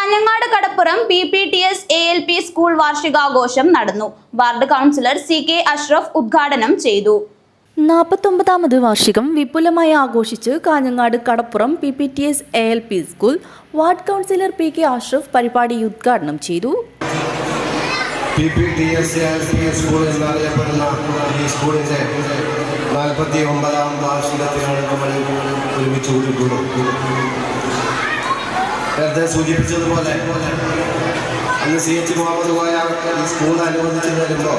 കാഞ്ഞങ്ങാട് കടപ്പുറം PPTS ALP school വാർഷികാഘോഷം നടന്നു. Ward councillor CK Ashraf ഉദ്ഘാടനം ചെയ്തു. 49ാമത് വാർഷികം വിപുലമായി ആഘോഷിച്ച് കാഞ്ഞങ്ങാട് കടപ്പുറം PPTS ALP school ward councillor PK Ashraf പരിപാടി ഉദ്ഘാടനം ചെയ്തു. PPTS ALP സ്കൂൾ എന്നറിയപ്പെടുന്ന ഈ സ്കൂളിന്റെ 49ാം വാർഷികത്തിലാണ് നമ്മൾ ഒരുമിച്ച് കൂടിയിട്ടുള്ളത്. നേരത്തെ സൂചിപ്പിച്ചതുപോലെ അന്ന് CH മുഹമ്മദ് കോയ ഈ സ്കൂൾ അനുവദിച്ചു വരുമ്പോൾ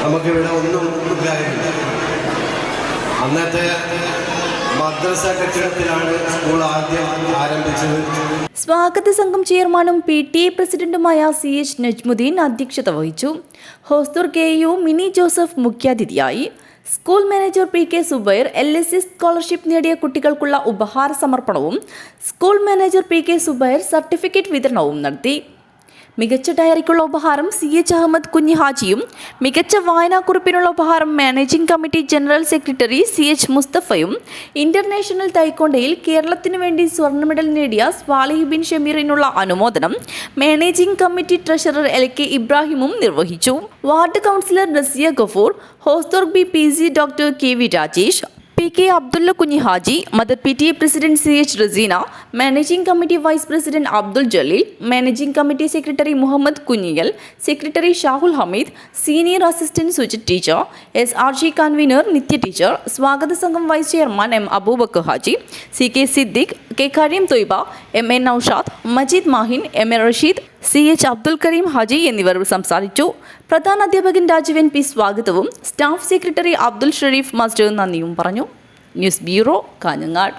നമുക്കിവിടെ ഒന്നും ഇല്ലായിരുന്നു. അന്നത്തെ മദ്രസ കെട്ടിടത്തിലാണ് സ്കൂൾ ആദ്യം ആരംഭിച്ചത്. സ്വാഗത സംഘം ചെയർമാനും PTA പ്രസിഡന്റുമായ CH നജ്മുദ്ദീൻ അധ്യക്ഷത വഹിച്ചു. ഹോസ്ദുർ KU മിനി ജോസഫ് മുഖ്യാതിഥിയായി. School manager PK Subair LSS scholarship നേടിയ കുട്ടികൾക്കുള്ള ഉപഹാര സമർപ്പണവും school manager PK Subair certificate വിതരണവും നടത്തി. മികച്ച ഡയറിക്കുള്ള ഉപഹാരം CH അഹമ്മദ് കുഞ്ഞി ഹാജിയും മികച്ച വായനാക്കുറിപ്പിനുള്ള ഉപഹാരം managing committee general secretary CH മുസ്തഫയും ഇന്റർനാഷണൽ തൈക്കൊണ്ടയിൽ കേരളത്തിനു വേണ്ടി സ്വർണ്ണ മെഡൽ നേടിയ സ്വാലിഹ് ബിൻ ഷമീറിനുള്ള അനുമോദനം മാനേജിംഗ് കമ്മിറ്റി ട്രഷറർ LK ഇബ്രാഹിമും നിർവഹിച്ചു. Ward councillor Rasiya Gafoor, Hosdurg PZ doctor KV Rajesh, PK Abdulla Kunhi Haji, mother PTA president CH Raseena, managing committee vice president Abdul Jaleel, managing committee secretary Muhammad Kunhiyal, secretary Shahul Hameed, senior assistant Sujith teacher, SRG convener Nithya teacher, സ്വാഗത സംഘം vice chairman M Aboobacker Haji, CK Siddique, K Kareem Thoiba, MA Noushad, Majeed Mahin, MA Rasheed, CH Abdul Kareem Haji എന്നിവർ സംസാരിച്ചു. പ്രധാന അധ്യാപകൻ Rajeevan P സ്വാഗതവും staff secretary Abdul Shareef master നന്ദിയും പറഞ്ഞു. News bureau, Kanhangad.